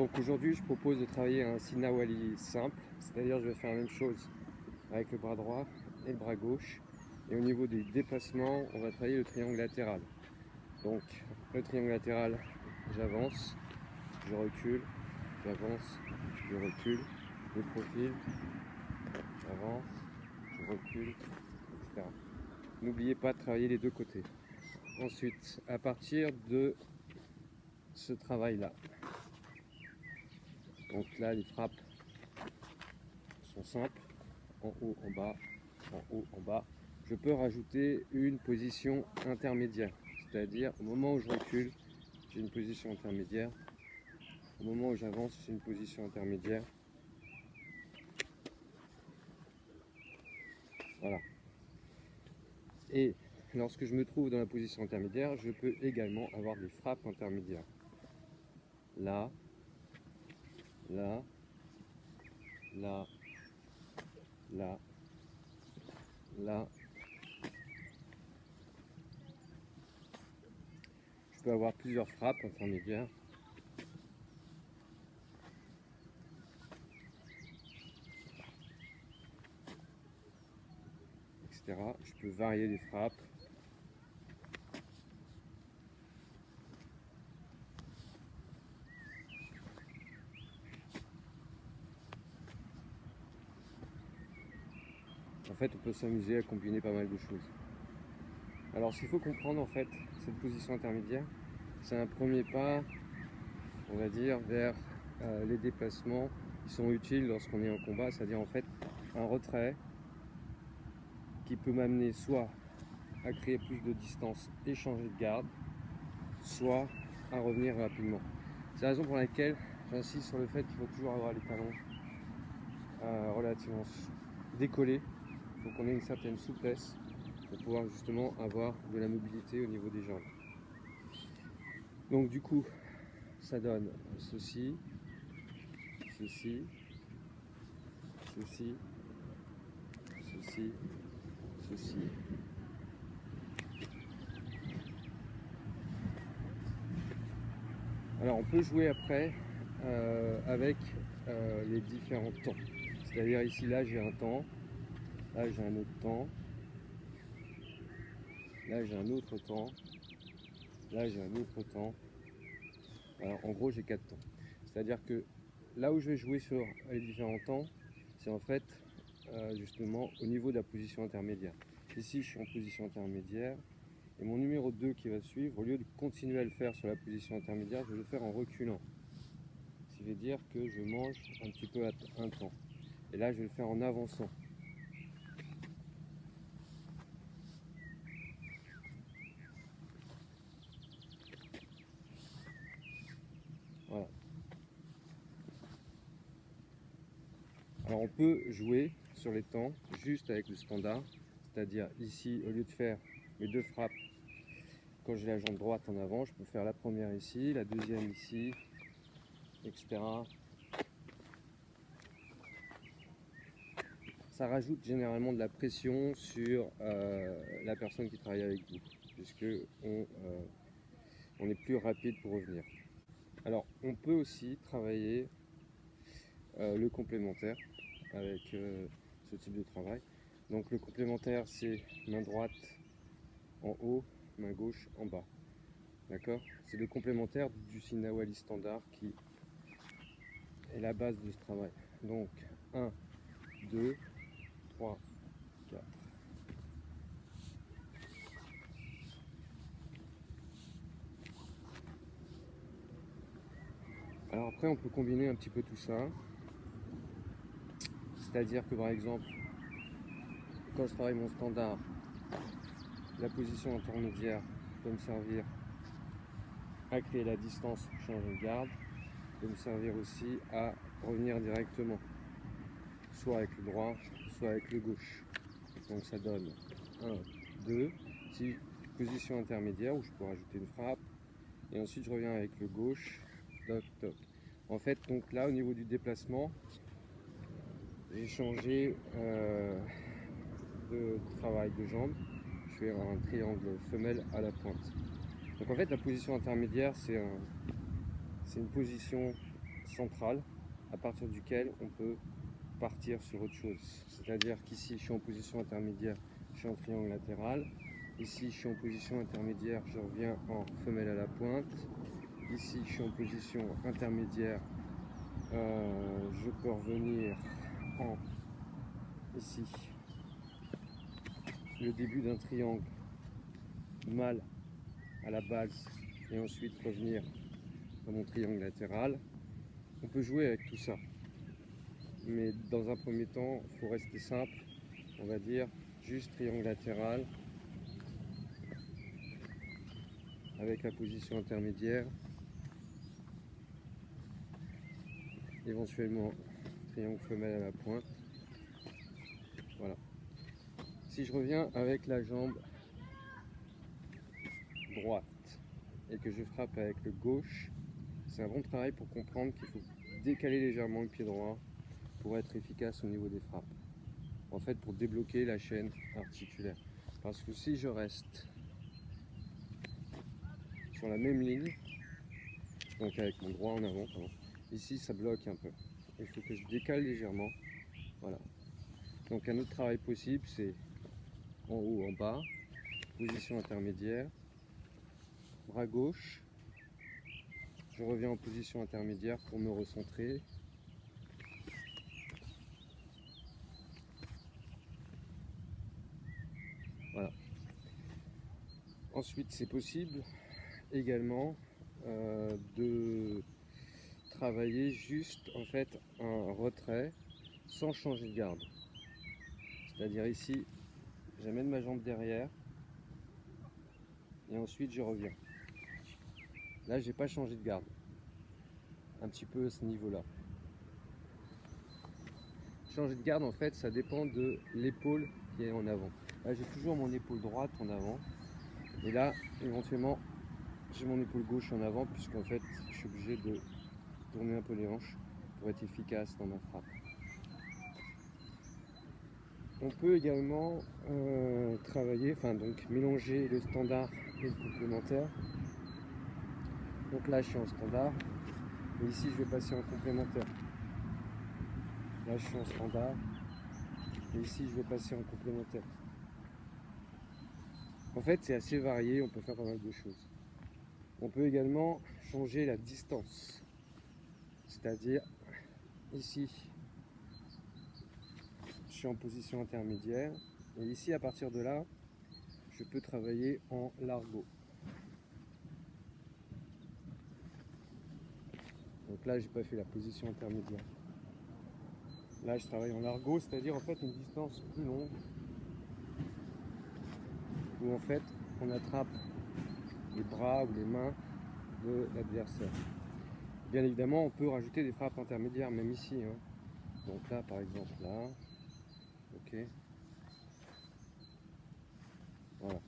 Donc aujourd'hui, je propose de travailler un Sinawali simple, c'est-à-dire je vais faire la même chose avec le bras droit et le bras gauche. Et au niveau des déplacements, on va travailler le triangle latéral. Donc le triangle latéral, j'avance, je recule, j'avance, je recule, le profil, j'avance, je recule, etc. N'oubliez pas de travailler les deux côtés. Ensuite, à partir de ce travail-là, donc là les frappes sont simples, en haut, en bas, en haut, en bas. Je peux rajouter une position intermédiaire, c'est-à-dire au moment où je recule, j'ai une position intermédiaire. Au moment où j'avance, j'ai une position intermédiaire. Voilà. Et lorsque je me trouve dans la position intermédiaire, je peux également avoir des frappes intermédiaires. Là, là, là, là, là. Je peux avoir plusieurs frappes intermédiaires. Etc. Je peux varier les frappes. En fait, on peut s'amuser à combiner pas mal de choses. Alors, ce qu'il faut comprendre, en fait, cette position intermédiaire, c'est un premier pas, on va dire, vers les déplacements qui sont utiles lorsqu'on est en combat, c'est-à-dire en fait un retrait qui peut m'amener soit à créer plus de distance et changer de garde, soit à revenir rapidement. C'est la raison pour laquelle j'insiste sur le fait qu'il faut toujours avoir les talons relativement décollés. Il faut qu'on ait une certaine souplesse pour pouvoir justement avoir de la mobilité au niveau des jambes. Donc du coup, ça donne ceci, ceci, ceci, ceci, ceci. Alors on peut jouer après avec les différents temps. C'est-à-dire ici, là j'ai un temps, là j'ai un autre temps, là j'ai un autre temps, là j'ai un autre temps. Alors en gros j'ai 4 temps. C'est-à-dire que là où je vais jouer sur les différents temps, c'est en fait justement au niveau de la position intermédiaire. Ici je suis en position intermédiaire et mon numéro 2 qui va suivre, au lieu de continuer à le faire sur la position intermédiaire, je vais le faire en reculant. Ce qui veut dire que je mange un petit peu un temps. Et là je vais le faire en avançant. Voilà. Alors on peut jouer sur les temps juste avec le standard, c'est-à-dire ici, au lieu de faire mes deux frappes quand j'ai la jambe droite en avant, je peux faire la première ici, la deuxième ici, etc. Ça rajoute généralement de la pression sur la personne qui travaille avec vous, puisque on est plus rapide pour revenir. Alors on peut aussi travailler le complémentaire avec ce type de travail. Donc le complémentaire, c'est main droite en haut, main gauche en bas. D'accord? C'est le complémentaire du Sinawali standard qui est la base de ce travail. Donc 1, 2, 3, 4. Alors après, on peut combiner un petit peu tout ça. C'est-à-dire que par exemple, quand je travaille mon standard, la position intermédiaire peut me servir à créer la distance, changer de garde, peut me servir aussi à revenir directement, soit avec le droit, soit avec le gauche. Donc ça donne 1, 2, si position intermédiaire où je peux rajouter une frappe, et ensuite je reviens avec le gauche, toc toc. En fait, donc là au niveau du déplacement, j'ai changé de travail de jambe. Je fais un triangle femelle à la pointe. Donc en fait, la position intermédiaire, c'est une position central à partir duquel on peut partir sur autre chose. C'est-à-dire qu'ici, je suis en position intermédiaire, je suis en triangle latéral. Ici, je suis en position intermédiaire, je reviens en femelle à la pointe. Ici, je suis en position intermédiaire, je peux revenir en ici le début d'un triangle mâle à la base et ensuite revenir dans mon triangle latéral. On peut jouer avec tout ça, mais dans un premier temps, il faut rester simple, on va dire juste triangle latéral avec la position intermédiaire, éventuellement triangle femelle à la pointe. Voilà. Si je reviens avec la jambe droite et que je frappe avec le gauche, c'est un bon travail pour comprendre qu'il faut décaler légèrement le pied droit pour être efficace au niveau des frappes. En fait, pour débloquer la chaîne articulaire. Parce que si je reste sur la même ligne, donc avec mon droit en avant, pardon, ici ça bloque un peu. Il faut que je décale légèrement. Voilà. Donc un autre travail possible, c'est en haut, en bas, position intermédiaire, bras gauche, je reviens en position intermédiaire pour me recentrer. Voilà. Ensuite, c'est possible également de travailler juste en fait un retrait sans changer de garde. C'est-à-dire ici, j'amène ma jambe derrière et ensuite je reviens. Là, j'ai pas changé de garde. Un petit peu à ce niveau-là. Changer de garde, en fait, ça dépend de l'épaule qui est en avant. Là, j'ai toujours mon épaule droite en avant. Et là, éventuellement, j'ai mon épaule gauche en avant, puisqu'en fait, je suis obligé de tourner un peu les hanches pour être efficace dans ma frappe. On peut également travailler, donc mélanger le standard et le complémentaire. Donc là, je suis en standard, et ici, je vais passer en complémentaire. Là, je suis en standard, et ici, je vais passer en complémentaire. En fait, c'est assez varié, on peut faire pas mal de choses. On peut également changer la distance, c'est-à-dire ici, je suis en position intermédiaire, et ici, à partir de là, je peux travailler en largo. Donc là, j'ai pas fait la position intermédiaire. Là, je travaille en largo, c'est-à-dire en fait une distance plus longue, où en fait on attrape les bras ou les mains de l'adversaire. Bien évidemment, on peut rajouter des frappes intermédiaires, même ici. Donc là, par exemple, là, ok. Voilà.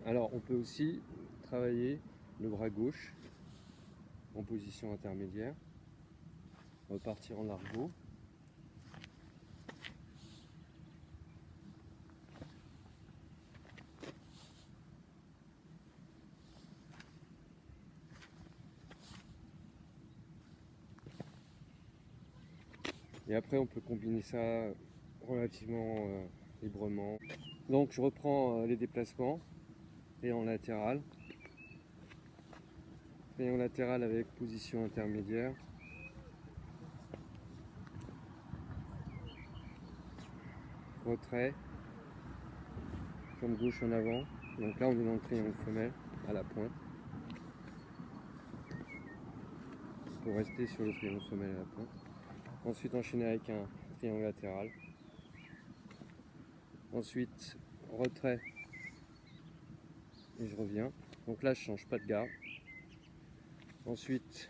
Alors, on peut aussi travailler le bras gauche en position intermédiaire, repartir en largo. Et après, on peut combiner ça relativement librement. Donc, je reprends les déplacements et en latéral. Et en latéral avec position intermédiaire. Retrait. Jambe gauche en avant. Donc là, on est dans le triangle femelle à la pointe. Pour rester sur le triangle femelle à la pointe. Ensuite, enchaîner avec un triangle latéral. Ensuite, retrait. Et je reviens. Donc là, je ne change pas de garde. Ensuite,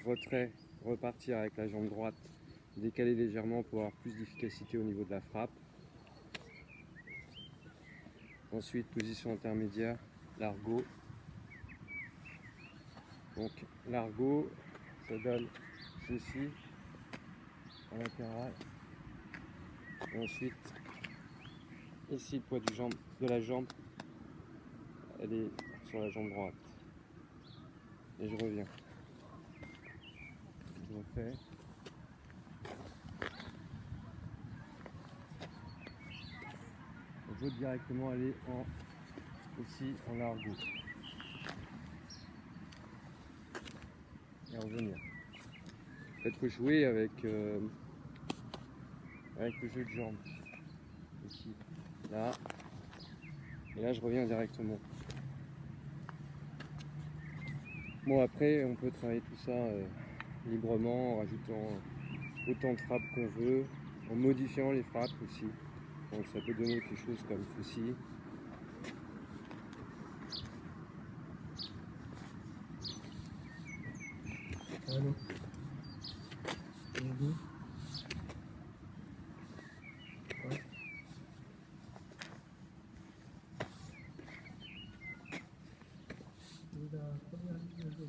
retrait, repartir avec la jambe droite, décaler légèrement pour avoir plus d'efficacité au niveau de la frappe. Ensuite, position intermédiaire, largo. Donc, largo, ça donne ceci, en latéral. Et ensuite, ici, le poids de la jambe, elle est sur la jambe droite. Et je reviens. je refais. Je veux directement aller aussi en largo et revenir. Peut-être jouer avec le jeu de jambes. Ici, là, et là je reviens directement. Bon, après on peut travailler tout ça librement en rajoutant autant de frappes qu'on veut, en modifiant les frappes aussi. Donc ça peut donner quelque chose comme ceci. Allô. Mhm. Ouais. Et la première ligne de jeu.